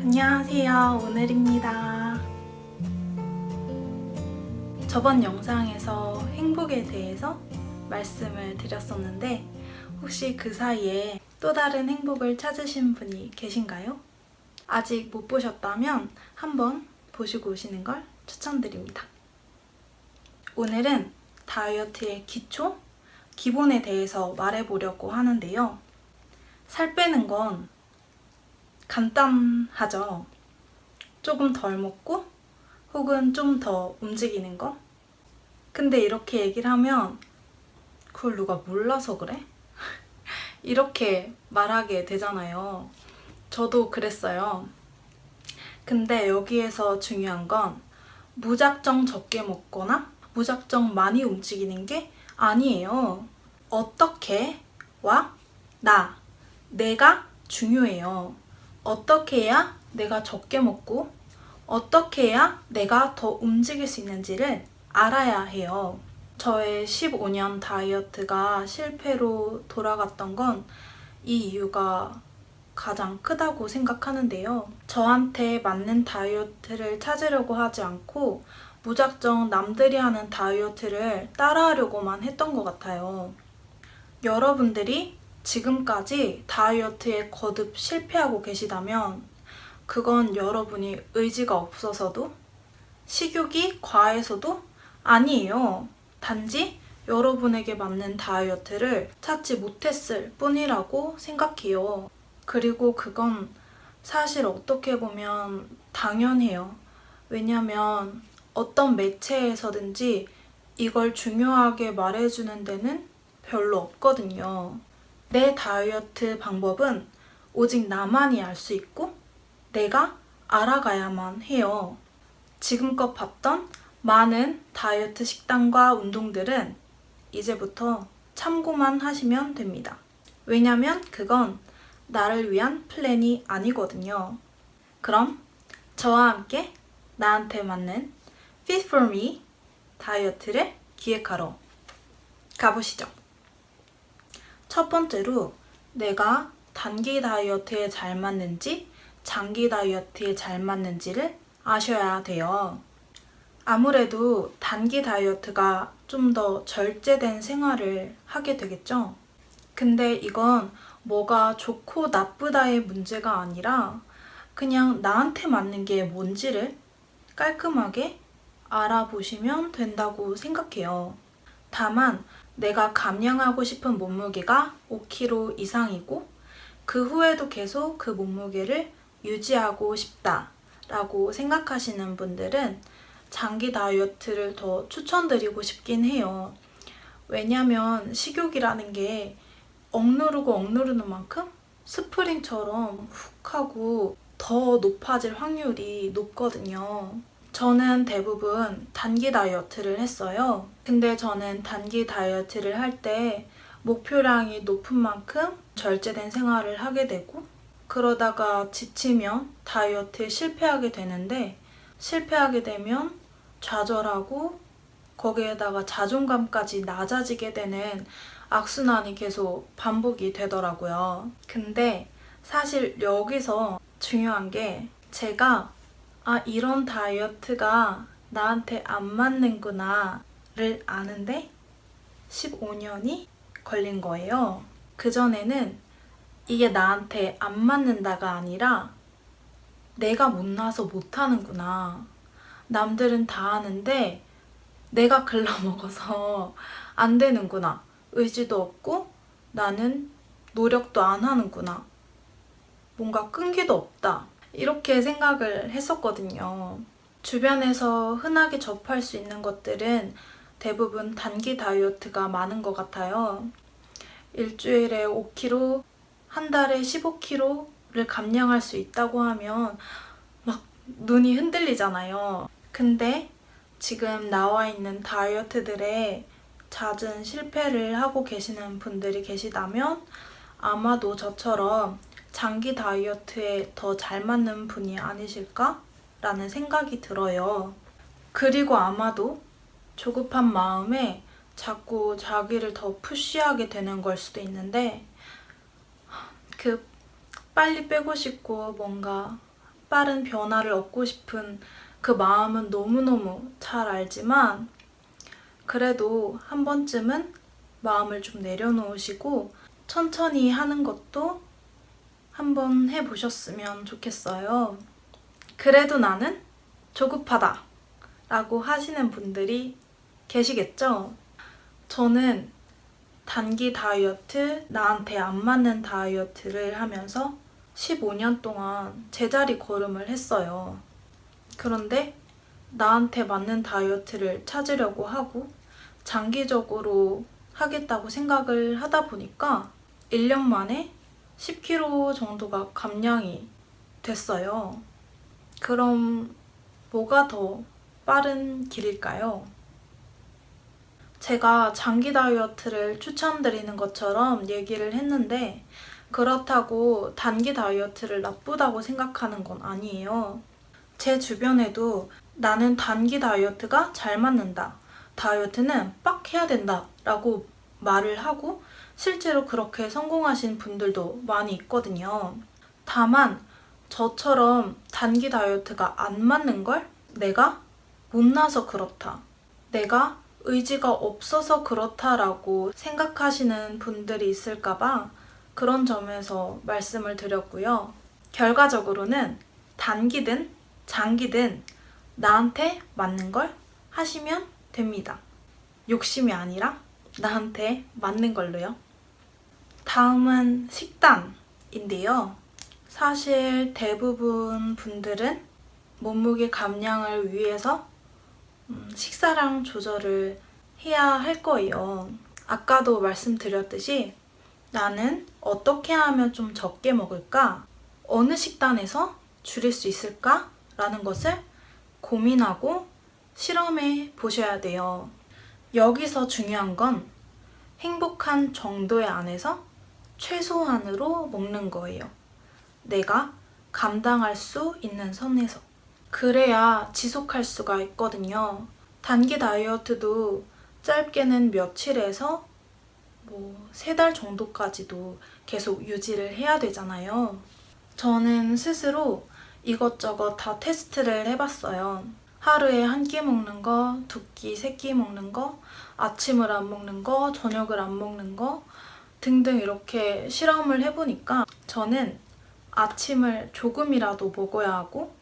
안녕하세요. 오늘입니다. 저번 영상에서 행복에 대해서 말씀을 드렸었는데 혹시 그 사이에 또 다른 행복을 찾으신 분이 계신가요? 아직 못 보셨다면 한번 보시고 오시는 걸 추천드립니다. 오늘은 다이어트의 기본에 대해서 말해보려고 하는데요. 살 빼는 건 간단하죠. 조금 덜 먹고 혹은 좀 더 움직이는 거. 근데 이렇게 얘기를 하면 그걸 누가 몰라서 그래? 이렇게 말하게 되잖아요. 저도 그랬어요. 근데 여기에서 중요한 건 무작정 적게 먹거나 무작정 많이 움직이는 게 아니에요. 어떻게와 내가 중요해요. 어떻게 해야 내가 적게 먹고 어떻게 해야 내가 더 움직일 수 있는지를 알아야 해요. 저의 15년 다이어트가 실패로 돌아갔던 건 이 이유가 가장 크다고 생각하는데요. 저한테 맞는 다이어트를 찾으려고 하지 않고 무작정 남들이 하는 다이어트를 따라하려고만 했던 것 같아요. 여러분들이 지금까지 다이어트에 거듭 실패하고 계시다면 그건 여러분이 의지가 없어서도 식욕이 과해서도 아니에요. 단지 여러분에게 맞는 다이어트를 찾지 못했을 뿐이라고 생각해요. 그리고 그건 사실 어떻게 보면 당연해요. 왜냐면 어떤 매체에서든지 이걸 중요하게 말해주는 데는 별로 없거든요. 내 다이어트 방법은 오직 나만이 알 수 있고 내가 알아가야만 해요. 지금껏 봤던 많은 다이어트 식단과 운동들은 이제부터 참고만 하시면 됩니다. 왜냐면 그건 나를 위한 플랜이 아니거든요. 그럼 저와 함께 나한테 맞는 Fit for Me 다이어트를 기획하러 가보시죠. 첫 번째로 내가 단기 다이어트에 잘 맞는지 장기 다이어트에 잘 맞는지를 아셔야 돼요. 아무래도 단기 다이어트가 좀 더 절제된 생활을 하게 되겠죠? 근데 이건 뭐가 좋고 나쁘다의 문제가 아니라 그냥 나한테 맞는 게 뭔지를 깔끔하게 알아보시면 된다고 생각해요. 다만 내가 감량하고 싶은 몸무게가 5kg 이상이고 그 후에도 계속 그 몸무게를 유지하고 싶다라고 생각하시는 분들은 장기 다이어트를 더 추천드리고 싶긴 해요. 왜냐면 식욕이라는 게 억누르는 만큼 스프링처럼 훅 하고 더 높아질 확률이 높거든요. 저는 대부분 단기 다이어트를 했어요. 근데 저는 단기 다이어트를 할 때 목표량이 높은 만큼 절제된 생활을 하게 되고 그러다가 지치면 다이어트에 실패하게 되는데 실패하게 되면 좌절하고 거기에다가 자존감까지 낮아지게 되는 악순환이 계속 반복이 되더라고요. 근데 사실 여기서 중요한 게 제가 이런 다이어트가 나한테 안 맞는구나를 아는데 15년이 걸린 거예요. 그전에는 이게 나한테 안 맞는다가 아니라 내가 못나서 못하는구나. 남들은 다 하는데 내가 글러먹어서 안 되는구나. 의지도 없고 나는 노력도 안 하는구나. 뭔가 끈기도 없다. 이렇게 생각을 했었거든요. 주변에서 흔하게 접할 수 있는 것들은 대부분 단기 다이어트가 많은 것 같아요. 일주일에 5kg, 한 달에 15kg를 감량할 수 있다고 하면 막 눈이 흔들리잖아요. 근데 지금 나와 있는 다이어트들에 잦은 실패를 하고 계시는 분들이 계시다면 아마도 저처럼 장기 다이어트에 더 잘 맞는 분이 아니실까? 라는 생각이 들어요. 그리고 아마도 조급한 마음에 자꾸 자기를 더 푸시하게 되는 걸 수도 있는데 빨리 빼고 싶고 뭔가 빠른 변화를 얻고 싶은 그 마음은 너무너무 잘 알지만 그래도 한 번쯤은 마음을 좀 내려놓으시고 천천히 하는 것도 한번 해보셨으면 좋겠어요. 그래도 나는 조급하다 라고 하시는 분들이 계시겠죠? 저는 단기 다이어트, 나한테 안 맞는 다이어트를 하면서 15년 동안 제자리 걸음을 했어요. 그런데 나한테 맞는 다이어트를 찾으려고 하고 장기적으로 하겠다고 생각을 하다 보니까 1년 만에 10kg 정도가 감량이 됐어요. 그럼 뭐가 더 빠른 길일까요? 제가 장기 다이어트를 추천드리는 것처럼 얘기를 했는데 그렇다고 단기 다이어트를 나쁘다고 생각하는 건 아니에요. 제 주변에도 나는 단기 다이어트가 잘 맞는다. 다이어트는 빡 해야 된다 라고 말을 하고 실제로 그렇게 성공하신 분들도 많이 있거든요. 다만 저처럼 단기 다이어트가 안 맞는 걸 내가 못나서 그렇다. 내가 의지가 없어서 그렇다라고 생각하시는 분들이 있을까봐 그런 점에서 말씀을 드렸고요. 결과적으로는 단기든 장기든 나한테 맞는 걸 하시면 됩니다. 욕심이 아니라 나한테 맞는 걸로요. 다음은 식단인데요. 사실 대부분 분들은 몸무게 감량을 위해서 식사량 조절을 해야 할 거예요. 아까도 말씀드렸듯이 나는 어떻게 하면 좀 적게 먹을까? 어느 식단에서 줄일 수 있을까? 라는 것을 고민하고 실험해 보셔야 돼요. 여기서 중요한 건 행복한 정도의 안에서 최소한으로 먹는 거예요. 내가 감당할 수 있는 선에서. 그래야 지속할 수가 있거든요. 단기 다이어트도 짧게는 며칠에서 3달 정도까지도 계속 유지를 해야 되잖아요. 저는 스스로 이것저것 다 테스트를 해봤어요. 하루에 1끼 먹는 거, 2끼, 3끼 먹는 거, 아침을 안 먹는 거, 저녁을 안 먹는 거 등등 이렇게 실험을 해보니까 저는 아침을 조금이라도 먹어야 하고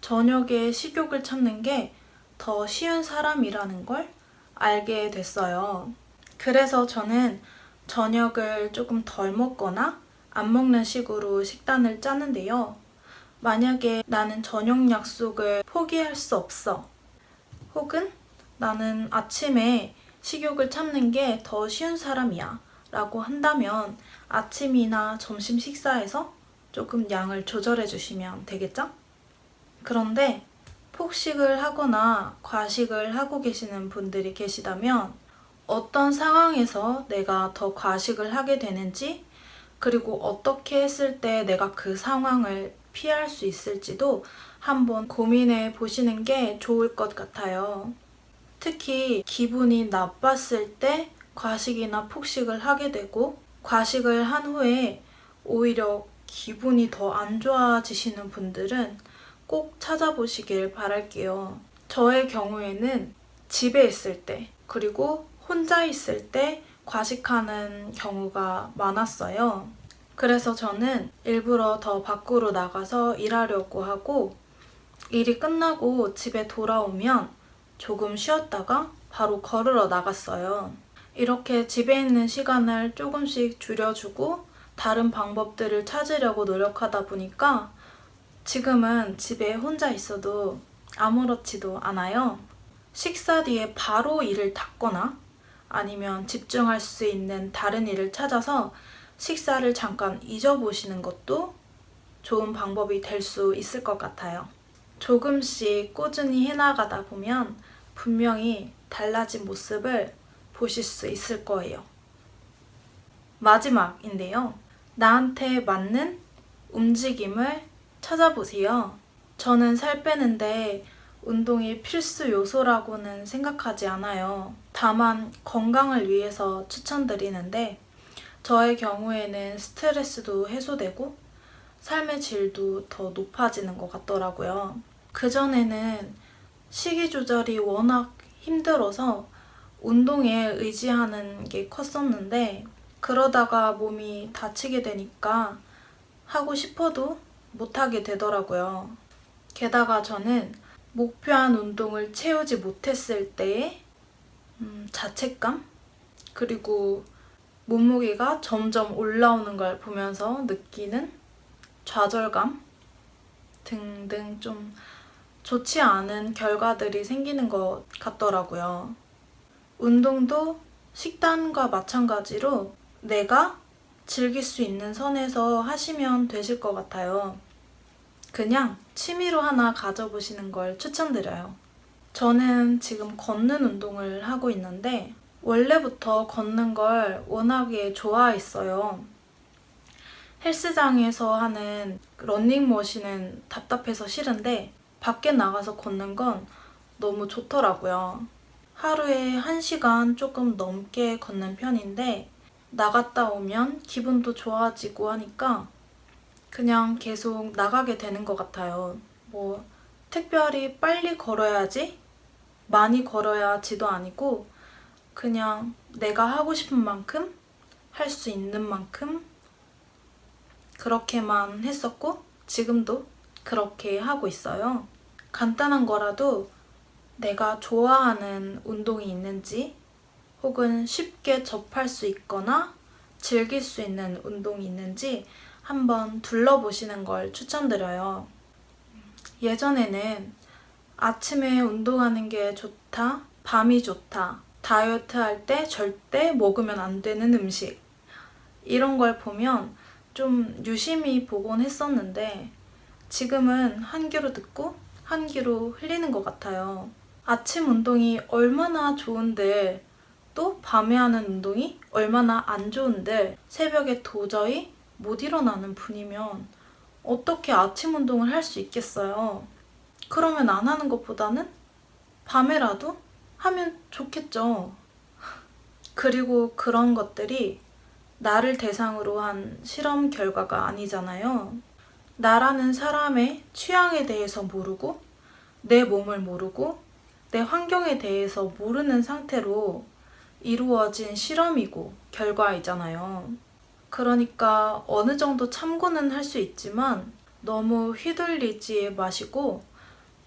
저녁에 식욕을 참는 게 더 쉬운 사람이라는 걸 알게 됐어요. 그래서 저는 저녁을 조금 덜 먹거나 안 먹는 식으로 식단을 짜는데요. 만약에 나는 저녁 약속을 포기할 수 없어. 혹은 나는 아침에 식욕을 참는 게 더 쉬운 사람이야. 라고 한다면 아침이나 점심 식사에서 조금 양을 조절해 주시면 되겠죠? 그런데 폭식을 하거나 과식을 하고 계시는 분들이 계시다면 어떤 상황에서 내가 더 과식을 하게 되는지 그리고 어떻게 했을 때 내가 그 상황을 피할 수 있을지도 한번 고민해 보시는 게 좋을 것 같아요. 특히 기분이 나빴을 때 과식이나 폭식을 하게 되고 과식을 한 후에 오히려 기분이 더 안 좋아지시는 분들은 꼭 찾아보시길 바랄게요. 저의 경우에는 집에 있을 때 그리고 혼자 있을 때 과식하는 경우가 많았어요. 그래서 저는 일부러 더 밖으로 나가서 일하려고 하고 일이 끝나고 집에 돌아오면 조금 쉬었다가 바로 걸으러 나갔어요. 이렇게 집에 있는 시간을 조금씩 줄여주고 다른 방법들을 찾으려고 노력하다 보니까 지금은 집에 혼자 있어도 아무렇지도 않아요. 식사 뒤에 바로 일을 닫거나 아니면 집중할 수 있는 다른 일을 찾아서 식사를 잠깐 잊어보시는 것도 좋은 방법이 될 수 있을 것 같아요. 조금씩 꾸준히 해나가다 보면 분명히 달라진 모습을 보실 수 있을 거예요. 마지막인데요. 나한테 맞는 움직임을 찾아보세요. 저는 살 빼는데 운동이 필수 요소라고는 생각하지 않아요. 다만 건강을 위해서 추천드리는데 저의 경우에는 스트레스도 해소되고 삶의 질도 더 높아지는 것 같더라고요. 그전에는 식이 조절이 워낙 힘들어서 운동에 의지하는 게 컸었는데 그러다가 몸이 다치게 되니까 하고 싶어도 못하게 되더라고요. 게다가 저는 목표한 운동을 채우지 못했을 때의 자책감? 그리고 몸무게가 점점 올라오는 걸 보면서 느끼는 좌절감 등등 좀 좋지 않은 결과들이 생기는 것 같더라고요. 운동도 식단과 마찬가지로 내가 즐길 수 있는 선에서 하시면 되실 것 같아요. 그냥 취미로 하나 가져보시는 걸 추천드려요. 저는 지금 걷는 운동을 하고 있는데 원래부터 걷는 걸 워낙에 좋아했어요. 헬스장에서 하는 러닝머신은 답답해서 싫은데 밖에 나가서 걷는 건 너무 좋더라고요. 하루에 1시간 조금 넘게 걷는 편인데 나갔다 오면 기분도 좋아지고 하니까 그냥 계속 나가게 되는 것 같아요. 뭐 특별히 빨리 걸어야지, 많이 걸어야지도 아니고 그냥 내가 하고 싶은 만큼, 할 수 있는 만큼 그렇게만 했었고 지금도 그렇게 하고 있어요. 간단한 거라도 내가 좋아하는 운동이 있는지 혹은 쉽게 접할 수 있거나 즐길 수 있는 운동이 있는지 한번 둘러보시는 걸 추천드려요. 예전에는 아침에 운동하는 게 좋다, 밤이 좋다, 다이어트 할 때 절대 먹으면 안 되는 음식 이런 걸 보면 좀 유심히 보곤 했었는데 지금은 한 귀로 듣고 한 귀로 흘리는 것 같아요. 아침 운동이 얼마나 좋은들 또 밤에 하는 운동이 얼마나 안 좋은들 새벽에 도저히 못 일어나는 분이면 어떻게 아침 운동을 할 수 있겠어요? 그러면 안 하는 것보다는 밤에라도 하면 좋겠죠. 그리고 그런 것들이 나를 대상으로 한 실험 결과가 아니잖아요. 나라는 사람의 취향에 대해서 모르고 내 몸을 모르고 내 환경에 대해서 모르는 상태로 이루어진 실험이고 결과이잖아요. 그러니까 어느 정도 참고는 할 수 있지만 너무 휘둘리지 마시고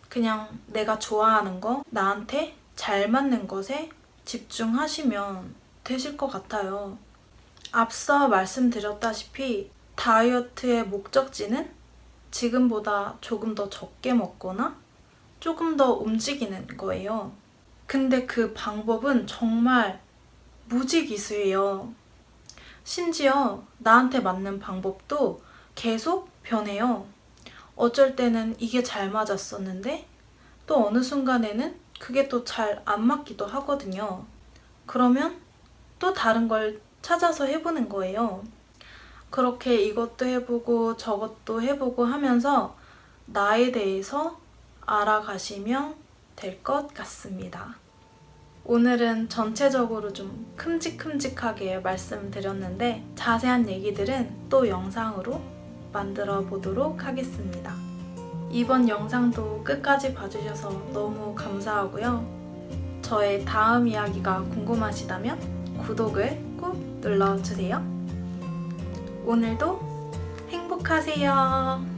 그냥 내가 좋아하는 거, 나한테 잘 맞는 것에 집중하시면 되실 것 같아요. 앞서 말씀드렸다시피 다이어트의 목적지는 지금보다 조금 더 적게 먹거나 조금 더 움직이는 거예요. 근데 그 방법은 정말 무지기수예요. 심지어 나한테 맞는 방법도 계속 변해요. 어쩔 때는 이게 잘 맞았었는데 또 어느 순간에는 그게 또 잘 안 맞기도 하거든요. 그러면 또 다른 걸 찾아서 해보는 거예요. 그렇게 이것도 해보고 저것도 해보고 하면서 나에 대해서 알아가시면 될 것 같습니다. 오늘은 전체적으로 좀 큼직큼직하게 말씀드렸는데 자세한 얘기들은 또 영상으로 만들어 보도록 하겠습니다. 이번 영상도 끝까지 봐주셔서 너무 감사하고요. 저의 다음 이야기가 궁금하시다면 구독을 꾹 눌러주세요. 오늘도 행복하세요.